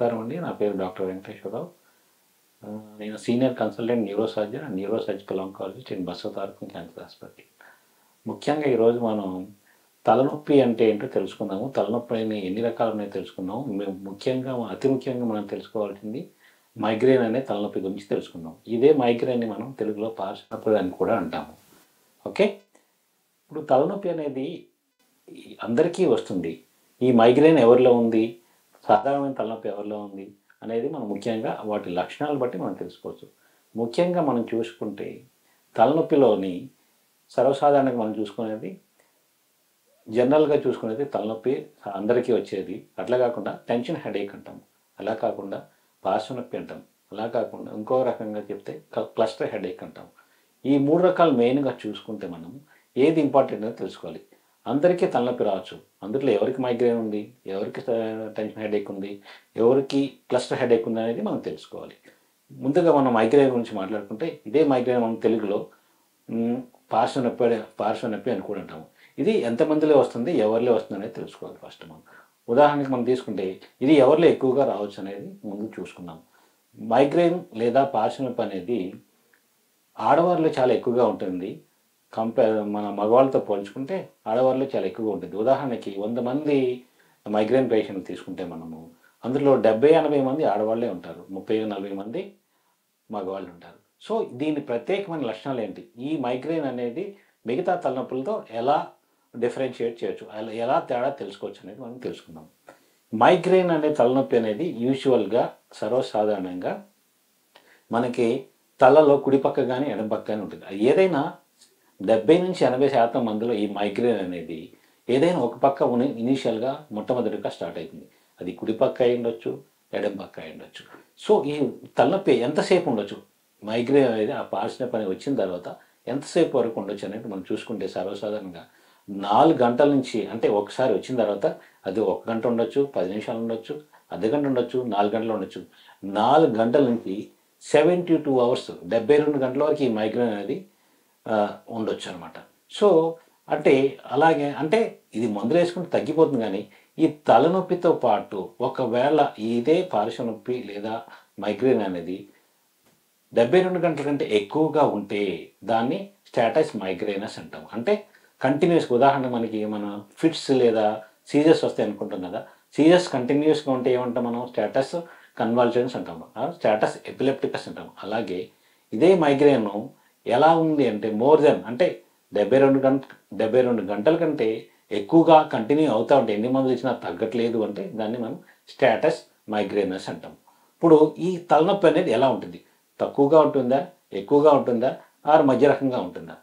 నమస్కారం అండి. నా పేరు డాక్టర్ వెంకటేశ్వరరావు. నేను senior consultant neuro surgeon and neuro surgical oncologist in Basavatarakam cancer hospital. ముఖ్యంగా ఈరోజు మనం తలనొప్పి అంటే ఏంటో తెలుసుకుందాము. తలనొప్పి ఎన్ని రకాలు ఉన్నాయో తెలుసుకుందాము. అతి ముఖ్యంగా మనం తెలుసుకోవాల్సింది మైగ్రేన్ అనే తలనొప్పి గురించి తెలుసుకుందాం. ఇదే మైగ్రేన్ని మనం తెలుగులో పార్శ్వనొప్పి అని కూడా అంటాము. ఓకే, ఇప్పుడు తలనొప్పి అనేది అందరికీ వస్తుంది. ఈ మైగ్రేన్ ఎవరిలో ఉంది, సాధారణమైన తలనొప్పి ఎవరిలో ఉంది అనేది మనం ముఖ్యంగా వాటి లక్షణాలు బట్టి మనం తెలుసుకోవచ్చు. ముఖ్యంగా మనం చూసుకుంటే తలనొప్పిలోని సర్వసాధారణంగా మనం చూసుకునేది జనరల్గా చూసుకునేది తలనొప్పి అందరికీ వచ్చేది. అట్లా కాకుండా టెన్షన్ హెడేక్ అంటాము, అలా కాకుండా పార్శ్వనొప్పి అంటాం, అలా కాకుండా ఇంకో రకంగా చెప్తే క్లస్టర్ హెడేక్ అంటాం. ఈ మూడు రకాలు మెయిన్గా చూసుకుంటే మనం ఏది ఇంపార్టెంట్ అని తెలుసుకోవాలి. అందరికీ తలనొప్పి రావచ్చు. అందులో ఎవరికి మైగ్రేన్ ఉంది, ఎవరికి టెన్షన్ హెడేక్ ఉంది, ఎవరికి క్లస్టర్ హెడేక్ ఉంది అనేది మనం తెలుసుకోవాలి. ముందుగా మనం మైగ్రేన్ గురించి మాట్లాడుకుంటే ఇదే మైగ్రేన్ మనం తెలుగులో పార్శ్వనొప్పి అని కూడా అంటాము. ఇది ఎంతమందిలో వస్తుంది, ఎవరిలో వస్తుంది అనేది తెలుసుకోవాలి. ఫస్ట్ మనం ఉదాహరణకి మనం తీసుకుంటే ఇది ఎవరిలో ఎక్కువగా రావచ్చు అనేది ముందు చూసుకుందాం. మైగ్రేన్ లేదా పార్శ్వనొప్పి అనేది ఆడవారిలో చాలా ఎక్కువగా ఉంటుంది. మన మగవాళ్ళతో పోల్చుకుంటే ఆడవారిలో చాలా ఎక్కువగా ఉంటుంది. ఉదాహరణకి 100 మంది మైగ్రేన్ పేషెంట్ తీసుకుంటే మనము అందులో 70-80 మంది ఆడవాళ్ళే ఉంటారు, 30-40 మంది మగవాళ్ళు ఉంటారు. సో దీని ప్రత్యేకమైన లక్షణాలు ఏంటి, ఈ మైగ్రేన్ అనేది మిగతా తలనొప్పులతో ఎలా డిఫరెన్షియేట్ చేయొచ్చు, ఎలా తేడా తెలుసుకోవచ్చు అనేది మనం తెలుసుకుందాం. మైగ్రేన్ అనే తలనొప్పి అనేది యూజువల్గా సర్వసాధారణంగా మనకి తలలో కుడిపక్క కానీ ఎడమపక్క కానీ ఉంటుంది. ఏదైనా 70-80% మందిలో ఈ మైగ్రేన్ అనేది ఏదైనా ఒక పక్క ఇనీషియల్గా మొట్టమొదటిగా స్టార్ట్ అవుతుంది. అది కుడిపక్క అయి ఉండొచ్చు, ఎడమ పక్క అయి ఉండొచ్చు. సో ఈ తలనొప్పి ఎంతసేపు ఉండొచ్చు, మైగ్రేన్ అనేది ఆ పార్శ్వనొప్పి అనేది వచ్చిన తర్వాత ఎంతసేపు వరకు ఉండొచ్చు అనేది మనం చూసుకుంటే సర్వసాధారణంగా 4 గంటల నుంచి, అంటే ఒకసారి వచ్చిన తర్వాత అది 1 గంట ఉండొచ్చు, 10 నిమిషాలు ఉండొచ్చు, అర్ధగంట ఉండొచ్చు, 4 గంటలు ఉండొచ్చు. 4 గంటల నుంచి 72 అవర్స్ 72 గంటల వరకు ఈ మైగ్రేన్ అనేది ఉండొచ్చు అనమాట. సో అంటే అలాగే అంటే ఇది మందులు వేసుకుంటే తగ్గిపోతుంది. కానీ ఈ తలనొప్పితో పాటు ఒకవేళ ఇదే పార్శ్వనొప్పి లేదా మైగ్రేన్ అనేది 72 గంటల కంటే ఎక్కువగా ఉంటే దాన్ని స్టాటస్ మైగ్రేనస్ అంటాం. అంటే కంటిన్యూస్గా, ఉదాహరణ మన ఫిట్స్ లేదా సీజర్స్ వస్తాయి అనుకుంటాం కదా, సీజర్స్ కంటిన్యూస్గా ఉంటే ఏమంటాం మనం, స్టాటస్ కన్వల్జన్స్ అంటాము, స్టాటస్ ఎపిలెప్టికస్ అంటాం. అలాగే ఇదే మైగ్రేన్ ఎలా ఉంది అంటే మోర్ దెన్, అంటే 72 గంటల కంటే ఎక్కువగా కంటిన్యూ అవుతూ ఉంటే, ఎన్ని మందులు ఇచ్చినా తగ్గట్లేదు అంటే దాన్ని మనం స్టాటస్ మైగ్రేనస్ అంటాం. ఇప్పుడు ఈ తలనొప్పి అనేది ఎలా ఉంటుంది, తక్కువగా ఉంటుందా, ఎక్కువగా ఉంటుందా, ఆరు మధ్య రకంగా ఉంటుందా?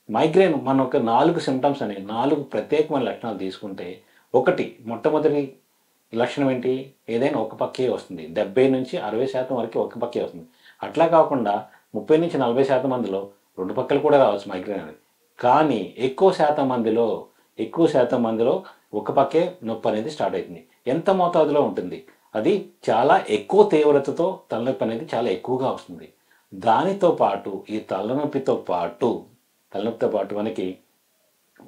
మైగ్రేన్ మన ఒక 4 సిమ్టమ్స్ అనేవి, 4 ప్రత్యేకమైన లక్షణాలు తీసుకుంటే, మొట్టమొదటి లక్షణం ఏంటి, ఏదైనా ఒక పక్కే వస్తుంది. 70-60% వరకు ఒక పక్కే వస్తుంది. అట్లా కాకుండా 30-40% మందిలో 2 పక్కలు కూడా రావచ్చు మైగ్రేన్ అనేది. కానీ ఎక్కువ శాతం మందిలో ఒక పక్కే నొప్పి అనేది స్టార్ట్ అవుతుంది. ఎంత మోతాదులో ఉంటుంది, అది చాలా ఎక్కువ తీవ్రతతో తలనొప్పి అనేది చాలా ఎక్కువగా వస్తుంది. దానితో పాటు ఈ తలనొప్పితో పాటు మనకి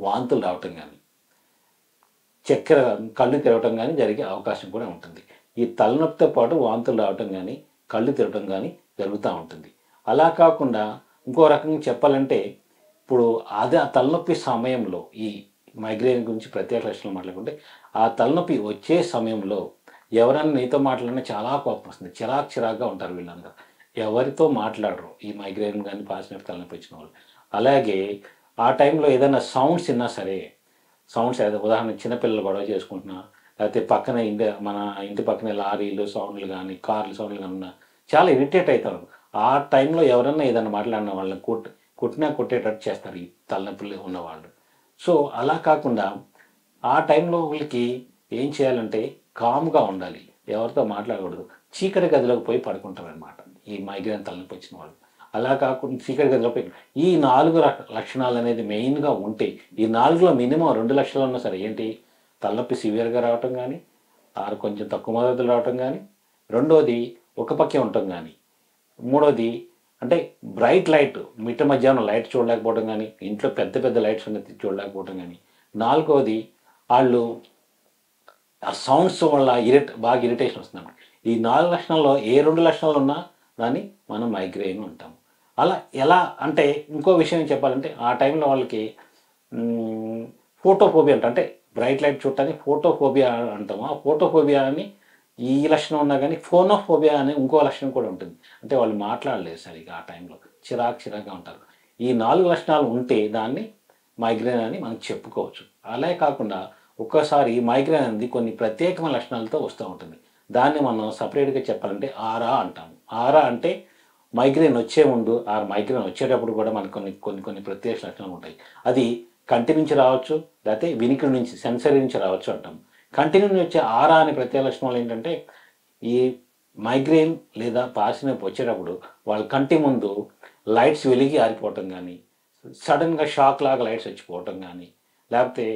వాంతులు రావటం కానీ, చక్కెర కళ్ళు తిరగటం కానీ జరిగే అవకాశం కూడా ఉంటుంది. ఈ తలనొప్పితో పాటు వాంతులు రావటం కానీ, కళ్ళు తిరగటం కానీ జరుగుతూ ఉంటుంది. అలా కాకుండా ఇంకో రకంగా చెప్పాలంటే, ఇప్పుడు ఆ తలనొప్పి సమయంలో ఈ మైగ్రేన్ గురించి ప్రత్యేక లక్షణాలు మాట్లాడుకుంటే, ఆ తలనొప్పి వచ్చే సమయంలో ఎవరైనా నీతో మాట్లాడినా చాలా కోపం వస్తుంది, చిరాకుగా ఉంటారు వీళ్ళందరూ, ఎవరితో మాట్లాడరు ఈ మైగ్రేన్ కానీ పార్శ్వనొప్పి తలనొప్పి వచ్చిన వాళ్ళు. అలాగే ఆ టైంలో ఏదైనా సౌండ్స్ విన్నా సరే, ఉదాహరణ చిన్నపిల్లలు గొడవ చేసుకుంటున్నా, లేకపోతే మన ఇంటి పక్కనే లారీలు సౌండ్లు కానీ, కార్లు సౌండ్లు కానీ ఉన్నా చాలా ఇరిటేట్ అవుతారు. ఆ టైంలో ఎవరన్నా ఏదైనా మాట్లాడిన వాళ్ళని కొట్టేటట్టు చేస్తారు ఈ తలనొప్పులు ఉన్నవాళ్ళు. సో అలా కాకుండా ఆ టైంలో వీళ్ళకి ఏం చేయాలంటే కామ్గా ఉండాలి, ఎవరితో మాట్లాడకూడదు, చీకటి గదిలోకి పోయి పడుకుంటారు అనమాట ఈ మైగ్రేన్ తలనొప్పి వచ్చిన వాళ్ళు. అలా కాకుండా చీకటి గదిలో పోయి ఈ 4 లక్షణాలు అనేది మెయిన్గా ఉంటే, ఈ 4లో మినిమం 2 లక్షలు ఉన్నా సరే, ఏంటి, తలనొప్పి సివియర్గా రావటం కానీ, ఆరు కొంచెం తక్కువ మోతాదులో రావటం కానీ, రెండోది ఒక పక్కే ఉండటం కానీ, మూడోది అంటే బ్రైట్ లైట్, మిట్ట మధ్యాహ్నం లైట్ చూడలేకపోవడం కానీ, ఇంట్లో పెద్ద లైట్స్ అనేది చూడలేకపోవడం కానీ, నాలుగోది వాళ్ళు ఆ సౌండ్స్ వల్ల బాగా ఇరిటేషన్ వస్తుంది. ఈ 4 లక్షణాల్లో ఏ 2 లక్షణాలు ఉన్నా దాన్ని మనం మైగ్రేన్ అంటాము. అలా ఎలా అంటే ఇంకో విషయం చెప్పాలంటే ఆ టైంలో వాళ్ళకి ఫోటోఫోబియా అంటే బ్రైట్ లైట్ చూడటాన్ని ఫోటోఫోబియా అంటాము. ఆ ఫోటోఫోబియా అని ఈ లక్షణం ఉన్నా కానీ ఫోనోఫోబియా అనే ఇంకో లక్షణం కూడా ఉంటుంది. అంటే వాళ్ళు మాట్లాడలేరు సరిగ్గా ఆ టైంలో చిరాకుగా ఉంటారు. ఈ 4 లక్షణాలు ఉంటే దాన్ని మైగ్రేన్ అని మనం చెప్పుకోవచ్చు. అలాగే కాకుండా ఒక్కోసారి మైగ్రేన్ అనేది కొన్ని ప్రత్యేకమైన లక్షణాలతో వస్తూ ఉంటుంది. దాన్ని మనం సపరేట్గా చెప్పాలంటే ఆరా అంటాము. ఆరా అంటే మైగ్రేన్ వచ్చే ముందు ఆ మైగ్రేన్ వచ్చేటప్పుడు కూడా మనకు కొన్ని ప్రత్యేక లక్షణాలు ఉంటాయి. అది కంటి నుంచి రావచ్చు, లేకపోతే వినికిడి నుంచి సెన్సరీ నుంచి రావచ్చు అంటాం. కంటి నుంచి వచ్చే ఆరా అనే ప్రత్యేక లక్షణాలు ఏంటంటే ఈ మైగ్రేన్ లేదా పార్శ్వ నొప్పి వచ్చేటప్పుడు వాళ్ళ కంటి ముందు లైట్స్ వెలిగి ఆరిపోవటం కానీ, సడన్గా షాక్ లాగా లైట్స్ వచ్చిపోవటం కానీ, లేకపోతే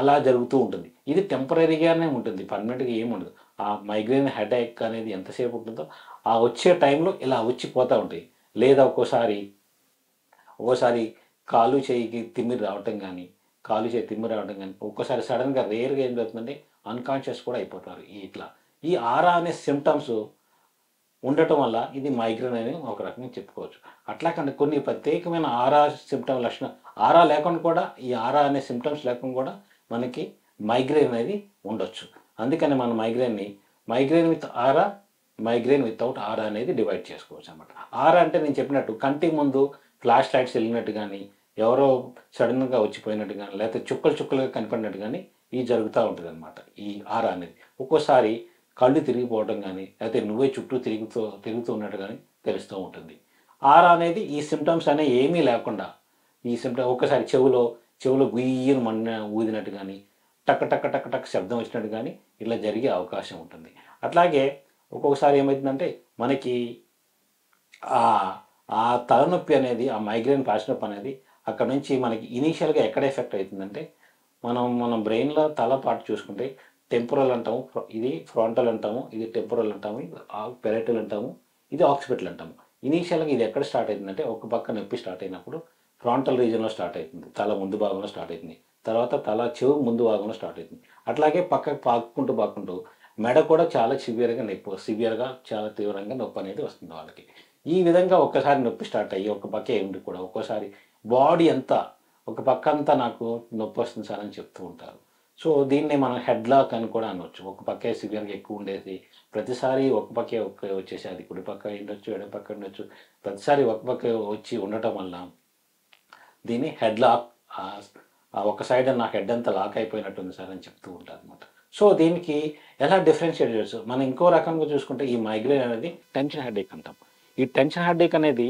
అలా జరుగుతూ ఉంటుంది. ఇది టెంపరీగానే ఉంటుంది, పర్మనెంట్గా ఏముండదు. ఆ మైగ్రేన్ హెడేక్ అనేది ఎంతసేపు ఉంటుందో ఆ వచ్చే టైంలో ఇలా వచ్చిపోతూ ఉంటాయి. లేదా ఒక్కోసారి కాలు చేయికి తిమ్మిరి రావటం కానీ, ఒక్కోసారి సడన్గా రేర్గా ఏం జరుగుతుందంటే అన్కాన్షియస్ కూడా అయిపోతారు. ఈ ఆరా అనే సిమ్టమ్స్ ఉండటం వల్ల ఇది మైగ్రేన్ అని ఒక రకంగా చెప్పుకోవచ్చు. అట్లాగంటే కొన్ని ప్రత్యేకమైన ఆరా సిమ్టమ్ లక్షణం ఆరా లేకుండా కూడా ఈ ఆరా అనే సిమ్టమ్స్ లేకుండా కూడా మనకి మైగ్రేన్ అనేది ఉండొచ్చు. అందుకని మన migraine with aura, migraine without aura అనేది డివైడ్ చేసుకోవచ్చు అనమాట. ఆరా అంటే నేను చెప్పినట్టు కంటి ముందు ఫ్లాష్ లైట్స్ వెళ్ళినట్టు కానీ, ఎవరో సడన్గా వచ్చిపోయినట్టు కానీ, లేకపోతే చుక్కలుగా కనపడినట్టు కానీ ఇది జరుగుతూ ఉంటుంది అనమాట. ఈ ఆరా అనేది ఒక్కోసారి కళ్ళు తిరిగిపోవడం కానీ, లేకపోతే నువ్వే చుట్టూ తిరుగుతూ ఉన్నట్టు కానీ తెలుస్తూ ఉంటుంది. ఆరా అనేది ఈ సిమ్టమ్స్ అనేవి ఏమీ లేకుండా ఈ సిమ్టమ్ ఒక్కసారి చెవులో గుయ్యను ఊదినట్టు కానీ, టక్ శబ్దం వచ్చినట్టు కానీ ఇలా జరిగే అవకాశం ఉంటుంది. అట్లాగే ఒక్కొక్కసారి ఏమవుతుందంటే మనకి ఆ తలనొప్పి అనేది, ఆ మైగ్రేన్ పార్శ్వ నొప్పి అనేది అక్కడ నుంచి మనకి ఇనీషియల్గా ఎక్కడ ఎఫెక్ట్ అవుతుందంటే మనం బ్రెయిన్లో తల పార్ట్ చూసుకుంటే టెంపోరల్ అంటాము, ఇది ఫ్రంటల్ అంటాము, ఇది టెంపోరల్ అంటాము, పెరైటల్ అంటాము, ఇది ఆక్సిపిటల్ అంటాము. ఇనీషియల్గా ఇది ఎక్కడ స్టార్ట్ అవుతుందంటే ఒక పక్క నొప్పి స్టార్ట్ అయినప్పుడు ఫ్రంటల్ రీజన్లో స్టార్ట్ అవుతుంది, తల ముందు భాగంలో స్టార్ట్ అవుతుంది. తర్వాత తల చెవు ముందు భాగంలో స్టార్ట్ అవుతుంది. అట్లాగే పక్కకు పాకుంటూ మెడ కూడా చాలా సివియర్గా చాలా తీవ్రంగా నొప్పి అనేది వస్తుంది వాళ్ళకి. ఈ విధంగా ఒక్కసారి నొప్పి స్టార్ట్ అయ్యి ఒక పక్కే ఉండి కూడా ఒక్కోసారి బాడీ అంతా ఒక పక్క అంతా నాకు నొప్పి వస్తుంది సార్ అని చెప్తూ ఉంటారు. సో దీన్ని మనం హెడ్ లాక్ అని కూడా అనవచ్చు. ఒక పక్కే సివియర్గా ఎక్కువ ఉండేది ప్రతిసారి ఒక పక్కే వచ్చేసి అది కుడి పక్క ఉండొచ్చు, ఎడమ పక్క ఉండొచ్చు, ప్రతిసారి ఒక పక్క వచ్చి ఉండటం వల్ల దీన్ని హెడ్ లాక్, ఒక సైడ్ నా హెడ్ అంతా లాక్ అయిపోయినట్టుంది సార్ అని చెప్తూ ఉంటారు అనమాట. సో దీనికి ఎలా డిఫరెన్షియేట్ చేయొచ్చు? మనం ఇంకో రకంగా చూసుకుంటే ఈ మైగ్రేన్ అనేది టెన్షన్ హెడేక్ అంటాం. ఈ టెన్షన్ హెడేక్ అనేది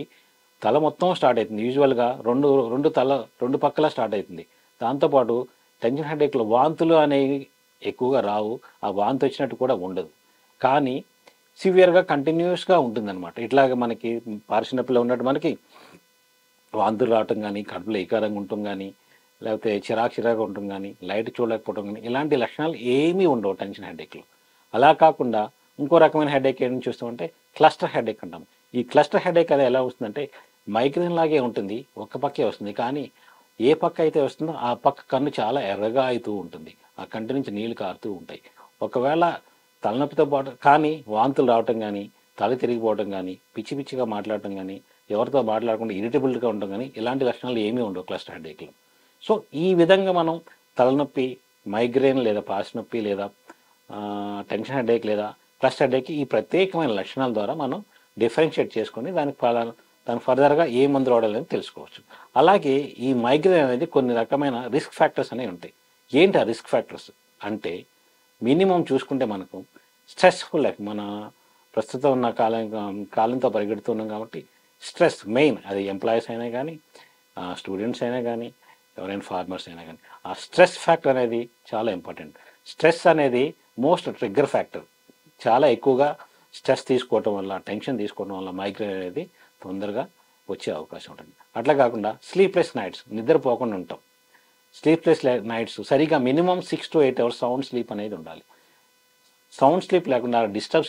తల మొత్తం స్టార్ట్ అవుతుంది. యూజువల్గా రెండు పక్కల స్టార్ట్ అవుతుంది. దాంతోపాటు టెన్షన్ హెడేక్లో వాంతులు అనేవి ఎక్కువగా రావు, ఆ వాంతి వచ్చినట్టు కూడా ఉండదు, కానీ సివియర్గా కంటిన్యూస్గా ఉంటుందన్నమాట. ఇట్లాగ మనకి పార్శ్వ నొప్పిలో ఉన్నట్టు మనకి వాంతులు రావటం కానీ, కడుపులో వికారంగా ఉండటం కానీ, లేకపోతే చిరాకుగా ఉండటం కానీ, లైట్ చూడలేకపోవడం కానీ, ఇలాంటి లక్షణాలు ఏమీ ఉండవు టెన్షన్ హెడేక్లో. అలా కాకుండా ఇంకో రకమైన హెడేక్ ఏంటని చూస్తామంటే క్లస్టర్ హెడేక్ అంటాం. ఈ క్లస్టర్ హెడేక్ అది ఎలా వస్తుందంటే మైగ్రేన్ లాగే ఉంటుంది, ఒక పక్కే వస్తుంది, కానీ ఏ పక్క అయితే వస్తుందో ఆ పక్క కన్ను చాలా ఎర్రగా అవుతూ ఉంటుంది, ఆ కంటి నుంచి నీళ్లు కారుతూ ఉంటాయి. ఒకవేళ తలనొప్పితో పాటు కానీ వాంతులు రావటం కానీ, తల తిరిగిపోవడం కానీ, పిచ్చిగా మాట్లాడటం కానీ, ఎవరితో మాట్లాడకుండా ఇరిటబుల్గా ఉండడం కానీ ఇలాంటి లక్షణాలు ఏమీ ఉండవు క్లస్టర్ హెడేక్లో. సో ఈ విధంగా మనం తలనొప్పి, మైగ్రేన్ లేదా పార్శ్వ నొప్పి లేదా టెన్షన్ హెడేక్ లేదా క్లస్టర్ హెడేక్ ఈ ప్రత్యేకమైన లక్షణాల ద్వారా మనం డిఫరెన్షియేట్ చేసుకొని దాని ఫర్దర్గా ఏ మందులు వాడాలని తెలుసుకోవచ్చు. అలాగే ఈ మైగ్రేన్ అనేది కొన్ని రకమైన రిస్క్ ఫ్యాక్టర్స్ అనేవి ఉంటాయి. ఏంటి ఆ రిస్క్ ఫ్యాక్టర్స్ అంటే మినిమం చూసుకుంటే మనకు స్ట్రెస్ఫుల్ లైఫ్, మన ప్రస్తుతం ఉన్న కాలంతో పరిగెడుతున్నాం కాబట్టి స్ట్రెస్ మెయిన్, అది ఎంప్లాయీస్ అయినా కానీ, స్టూడెంట్స్ అయినా కానీ, ఎవరైనా ఫార్మర్స్ అయినా కానీ ఆ స్ట్రెస్ ఫ్యాక్టర్ అనేది చాలా ఇంపార్టెంట్. స్ట్రెస్ అనేది మోస్ట్ ట్రిగ్గర్ ఫ్యాక్టర్. చాలా ఎక్కువగా స్ట్రెస్ తీసుకోవటం వల్ల, టెన్షన్ తీసుకోవడం వల్ల మైగ్రేన్ అనేది తొందరగా వచ్చే అవకాశం ఉంటుంది. అట్లా కాకుండా స్లీప్లెస్ నైట్స్, నిద్రపోకుండా ఉంటాం. స్లీప్లెస్ నైట్స్ సరిగా minimum 6 to 8 hours sound sleep అనేది ఉండాలి. సౌండ్ స్లీప్ లేకుండా డిస్టర్బ్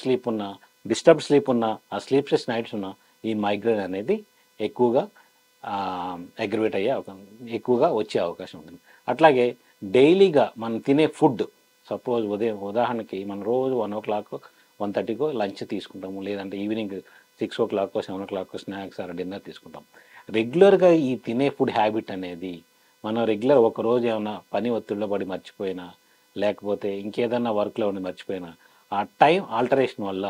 స్లీప్ ఉన్న ఆ స్లీప్లెస్ నైట్స్ ఉన్న ఈ మైగ్రేన్ అనేది ఎక్కువగా అగ్రివేట్ ఎక్కువగా వచ్చే అవకాశం ఉంటుంది. అట్లాగే డైలీగా మనం తినే ఫుడ్, సపోజ్ ఉదాహరణకి మనం రోజు 1 o'clock 1:30కో లంచ్ తీసుకుంటాము, లేదంటే evening 6 o'clock 7 o'clock snacks are dinner తీసుకుంటాం. రెగ్యులర్గా ఈ తినే ఫుడ్ హ్యాబిట్ అనేది మనం రెగ్యులర్ ఒకరోజు ఏమైనా పని ఒత్తిడిలో పడి మర్చిపోయినా, లేకపోతే ఇంకేదన్నా వర్క్లో ఉండి మర్చిపోయినా, ఆ టైం ఆల్టరేషన్ వల్ల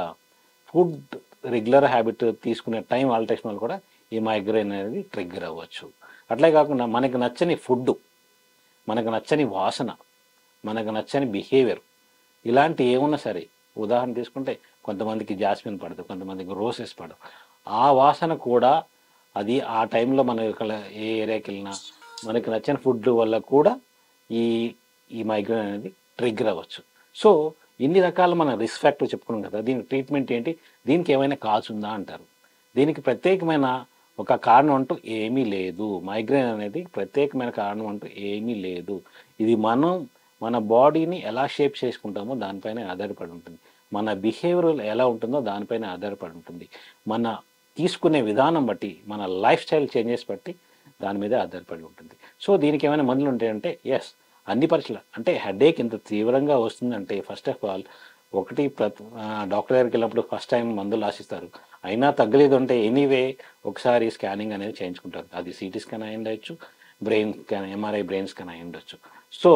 ఫుడ్ రెగ్యులర్ హ్యాబిట్ తీసుకునే టైం ఆల్టరేషన్ వల్ల కూడా ఈ మైగ్రేన్ అనేది ట్రిగ్గర్ అవ్వచ్చు. అట్లే కాకుండా మనకు నచ్చని ఫుడ్డు, మనకు నచ్చని వాసన, మనకు నచ్చని బిహేవియర్ ఇలాంటి ఏమున్నా సరే, ఉదాహరణ తీసుకుంటే కొంతమందికి జాస్మిన్ పడదు, కొంతమందికి రోసెస్ పడదు. ఆ వాసన కూడా అది ఆ టైంలో మనం ఏ ఏరియాకి వెళ్ళినా మనకి నచ్చని ఫుడ్ వల్ల కూడా ఈ ఈ మైగ్రేన్ అనేది ట్రిగ్గర్ అవ్వచ్చు. సో ఇన్ని రకాల మన రిస్క్ ఫ్యాక్టర్ చెప్పుకున్నాం కదా, దీనికి ట్రీట్మెంట్ ఏంటి, దీనికి ఏమైనా కాజ్ ఉందా అంటారు. దీనికి ప్రత్యేకమైన ఒక కారణం అంటూ ఏమీ లేదు. మైగ్రేన్ అనేది ప్రత్యేకమైన కారణం అంటూ ఏమీ లేదు. ఇది మన బాడీని ఎలా షేప్ చేసుకుంటామో దానిపైన ఆధారపడి ఉంటుంది. మన బిహేవియర్ ఎలా ఉంటుందో దానిపైన ఆధారపడి ఉంటుంది. మన తీసుకునే విధానం బట్టి, మన లైఫ్ స్టైల్ చేంజెస్ బట్టి దాని మీద ఆధారపడి ఉంటుంది. సో దీనికి ఏమైనా మందులు ఉంటాయంటే ఎస్, అన్ని పరీక్షలు అంటే హెడేక్ ఇంత తీవ్రంగా వస్తుందంటే ఫస్ట్ ఆఫ్ ఆల్ ఒకటి డాక్టర్ దగ్గరికి వెళ్ళినప్పుడు ఫస్ట్ టైం మందులు ఆశిస్తారు. అయినా తగ్గలేదు అంటే ఎనీవే ఒకసారి స్కానింగ్ అనేది చేయించుకుంటారు. అది సిటీ స్కాన్ అయి ఉండొచ్చు, brain scan, MRI brain scan అయి ఉండొచ్చు. సో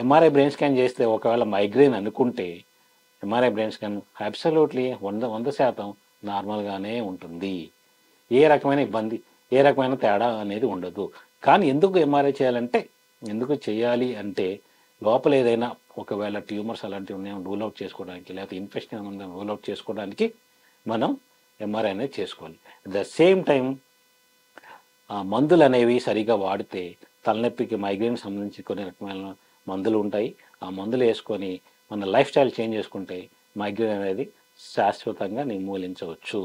ఎంఆర్ఐ బ్రెయిన్ స్కాన్ చేస్తే ఒకవేళ మైగ్రేన్ అనుకుంటే ఎంఆర్ఐ బ్రెయిన్ స్కాన్ అబ్సల్యూట్లీ 100% నార్మల్గానే ఉంటుంది. ఏ రకమైన ఇబ్బంది, ఏ రకమైన తేడా అనేది ఉండదు. కానీ ఎందుకు ఎంఆర్ఐ చేయాలంటే, ఎందుకు చేయాలి అంటే లోపల ఏదైనా ఒకవేళ ట్యూమర్స్ అలాంటివి ఉన్నాయో రూల్ అవుట్ చేసుకోవడానికి, లేకపోతే ఇన్ఫెక్షన్ ఏమైనా ఉందో రూల్ అవుట్ చేసుకోవడానికి మనం ఎంఆర్ఐ అనేది చేసుకోవాలి. అట్ ద సేమ్ టైం మందులు అనేవి సరిగా వాడితే తలనొప్పికి, మైగ్రేన్ సంబంధించి కొన్ని రకమైన మందులు ఉంటాయి. ఆ మందులు వేసుకొని మన లైఫ్ స్టైల్ చేంజ్ చేసుకుంటే మైగ్రేన్ అనేది శాశ్వతంగా నిర్మూలించవచ్చు.